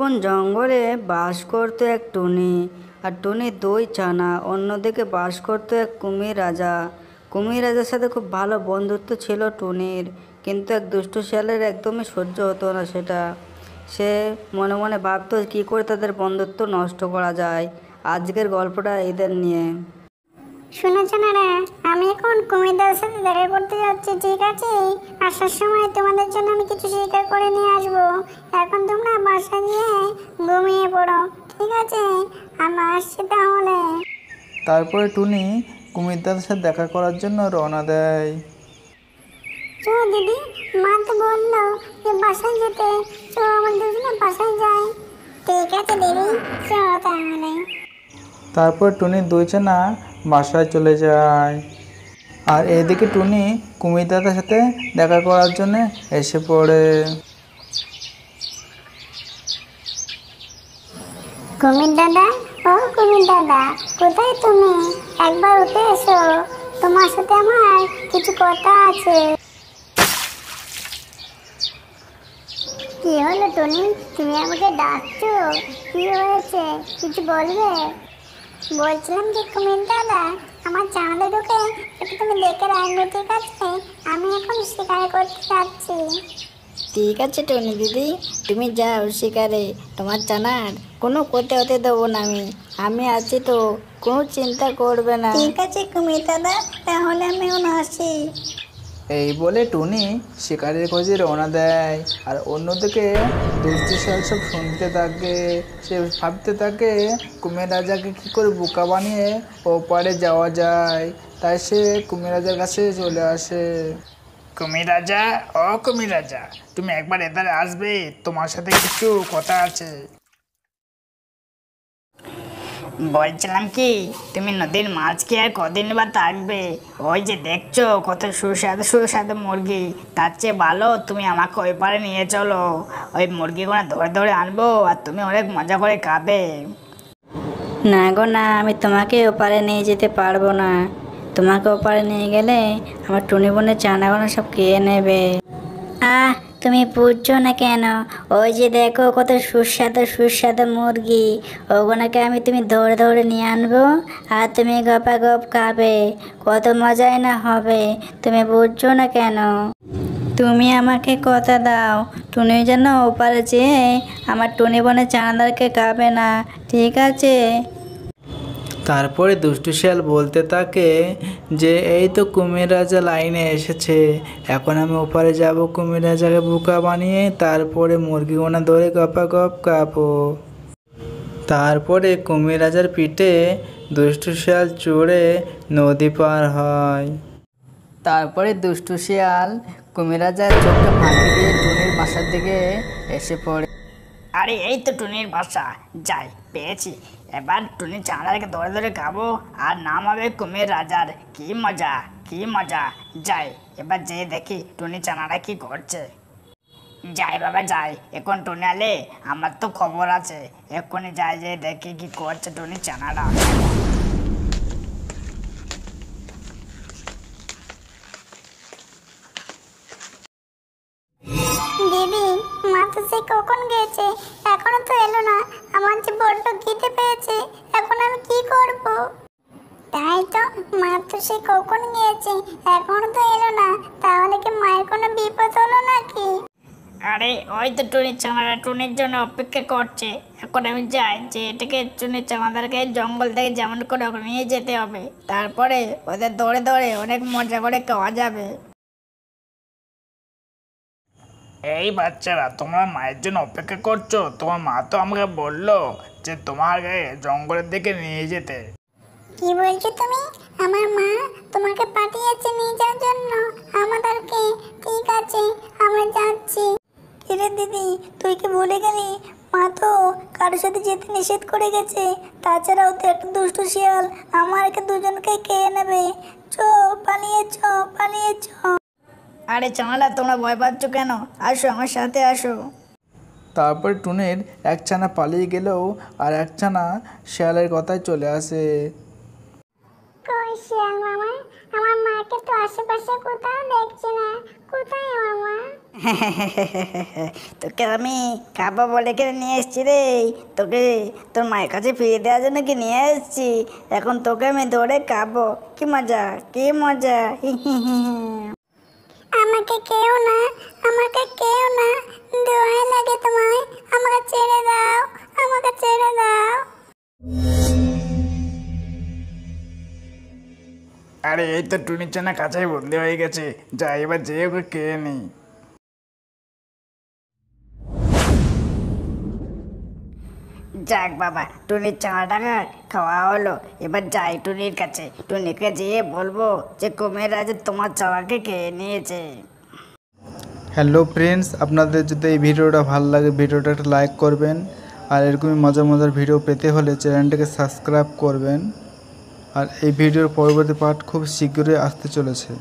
বন জঙ্গলে বাস করত এক টুনি, আর টুনির দুই ছানা। অন্যদিকে বাস করত এক কুমির রাজা। কুমির রাজার সাথে খুব ভালো বন্ধুত্ব ছিল টুনির, কিন্তু এক দুষ্টু শিয়ালের একদমই সহ্য হতো না সেটা। সে মনে মনে ভাবতো কী করে তাদের বন্ধুত্ব নষ্ট করা যায়। আজকের গল্পটা এদের নিয়ে। শুনেছো না রে, আমি এখন কুমিরদের সাথে দেখা করতে যাচ্ছি, ঠিক আছে? আসার সময় তোমাদের জন্য আমি কিছু শিকার করে নিয়ে আসবো। এখন তোমরা বাসা গিয়ে ঘুমিয়ে পড়ো, ঠিক আছে? আমি আসছি তাহলে। তারপরে টুনি কুমিরদের সাথে দেখা করার জন্য রওনা দেয়। চো দিদি, মা তো বললো যে বাসায় যেতে। চো আমাদের দুজনে বাসায় যাই। ঠিক আছে দিদি, চলো তাহলে। তারপর টুনির দুই ছানা বাসায় চলে যায়, আর এদিকে টুনি কুমির দাদার সাথে দেখা করার জন্য এসে পড়ে। কুমির দাদা, ও কুমির দাদা, কোথায় তুমি? একবার উঠে এসো, তোমার সাথে আমার কিছু কথা আছে। কি হলো টনি, তুমি আমাকে ডাকছো? কি হয়েছে, কিছু বলবে? বলছিলাম কি কুমির দাদা, আমার চাঁদে ঢুকে একটু তুমি দেখে রাখবে, ঠিক আছে? আমি এখন শিকার করতে যাচ্ছি। ঠিক আছে টুনি দিদি, তুমি যাও শিকারে। তোমার জানার কোনো ক্ষতি হতে দেবো না আমি আছি তো, কোনো চিন্তা করবে না। ঠিক আছে কুমির দাদা, তাহলে আমি এখন আসি। এই বলে টুনি শিকারের খোঁজে রওনা দেয়, আর অন্যদিকে দুষ্টু শিয়াল সব শুনতে থাকে। সে ভাবতে থাকে কুমির রাজাকে কী করে বোকা বানিয়ে ওপারে যাওয়া যায়। তাই সে কুমির রাজার কাছে চলে আসে। কুমির রাজা, ও কুমির রাজা, তুমি একবার এধারে আসবে, তোমার সাথে কিছু কথা আছে। বলছিলাম কি, তুমি নদীর মাছকে আর কদিন বা থাকবে? ওই যে দেখছো কত সুস্বাদু সুস্বাদু মুরগি, তার চেয়ে ভালো তুমি আমাকে ওই পারে নিয়ে চলো। ওই মুরগিগুলো ধরে ধরে আনবো আর তুমি অনেক মজা করে খাবে। না গো না, আমি তোমাকে ওপারে নিয়ে যেতে পারবো না। তোমাকে ওপারে নিয়ে গেলে আমার টুনি বোনের চানাগুলো সব খেয়ে নেবে। তুমি বুঝছো না কেন? ওই যে দেখো কত সুস্বাদু সুস্বাদু মুরগি, ওগুলোকে তুমি ধরে ধরে নিয়ে আনবো, আর তুমি গপা গপ খাবে। কত মজাই না হবে, তুমি বুঝছো না কেন? তুমি আমাকে কথা দাও, টুনি যেন ওপারে যেয়ে আমার টুনি বোনের চানাদারকে খাবে না, ঠিক আছে? তারপরে দুষ্টু শিয়াল বলতে থাকে যে এই তো কুমির রাজা লাইনে এসেছে, এখন আমি ওপারে যাব কুমির রাজাকে বোকা বানিয়ে, তারপরে মুরগিগুলো ধরে গপা গপ খাবো। তারপরে কুমির রাজার পিঠে দুষ্টু শিয়াল চড়ে নদী পার হয়। তারপরে দুষ্টু শিয়াল কুমির রাজার চোখে ফাঁকি দিয়ে টুনির বাসার দিকে এসে পড়ে। আরে এই তো টুনির বাসা, যাই পেয়েছি। এবার টুনি চাঁদাকে ধরে ধরে খাবো আর নাম হবে কুমির রাজার। কি মজা, কি মজা। যাই এবার যেয়ে দেখি টুনি চানারা কি করছে। যাই বাবা যাই, এখন টুনি আলে আমার তো খবর আছে। এক্ষুনি যাই, যেয়ে দেখি কি করছে টুনি চানারা। দিদি, মা তো সে কখন গেছে, এখনো তো এলো না। আমার যে বড্ড খিদে পেয়েছে, এখন আমি কি করব? তাই তো, মা তো সে কখন গিয়েছে, এখনো তো এলো না। তাহলে কি মায়ের কোনো বিপদ হলো নাকি? আরে ওই তো টুনির চানারা টুনির জন্য অপেক্ষা করছে। এখন আমি যাই, যে এটাকে টুনির চানাদারকে জঙ্গল থেকে যেমন করে ওখানে নিয়ে যেতে হবে, তারপরে ওদের ধরে ধরে অনেক মজা করে খাওয়া যাবে। এই বাচ্চারা, তোমরা মায়ের জন্য অপেক্ষা করছো? তোমার মা তো আমাকে বললো যে তোমাকে জঙ্গলের দিকে নিয়ে যেতে। কি বলছো তুমি? আমার মা তোমাকে পাঠিয়েছে নিয়ে যাওয়ার জন্য আমাদেরকে? ঠিক আছে, আমরা যাচ্ছি। কিরে দিদি, তুই কি ভুলে গেলি? মা তো কারোর সাথে যেতে নিষেধ করে গেছে। তাছাড়াও তো একটা দুষ্টু শিয়াল আমাকে দুজনকে খেয়ে নেবে। চো, পালিয়ে চো, পালিয়ে চো। আরে চানারা, তোমরা ভয় পাচ্ছ কেন? আসো আমার সাথে আসো। তারপর টুনির এক ছানা পালিয়ে গেলেও আর এক ছানা শিয়ালের কথায় চলে আসে। কই শিয়াল মামা, আমার মাকে তো আশেপাশে কোথাও দেখছি না। কোথায় আমার মা? তোকে আমি খাবো বলে কিনে নিয়ে এসেছি রে। তোকে তোর মায়ের কাছে ফিরিয়ে দেওয়ার জন্য কি নিয়ে এসেছি। এখন তোকে আমি ধরে খাবো। কি মজা, কি মজা। আমাকে কেউ না, আমাকে কেউ না, দোয়াই লাগে তোমায়, আমাকে ছেড়ে দাও, আমাকে ছেড়ে দাও। আরে এই তো টুনির চানা কাছেই বন্দি হয়ে গেছে, যাই এবার যেয়ে ওকে খেয়ে নিই। যাক বাবা, টুনির চানাটা খাওয়া হলো। এবার যাই টুনির কাছে, টুনিকে যেয়ে বলবো যে কুমির রাজা তোমার চানাকে খেয়ে নিয়েছে। হ্যালো ফ্রেন্ডস, আপনাদের যদি এই ভিডিওটা ভালো লাগে ভিডিওটা একটা লাইক করবেন, আর এরকমই মজার মজার ভিডিও পেতে হলে চ্যানেলটাকে সাবস্ক্রাইব করবেন। আর এই ভিডিওর পরবর্তী পার্ট খুব শীঘ্রই আসতে চলেছে।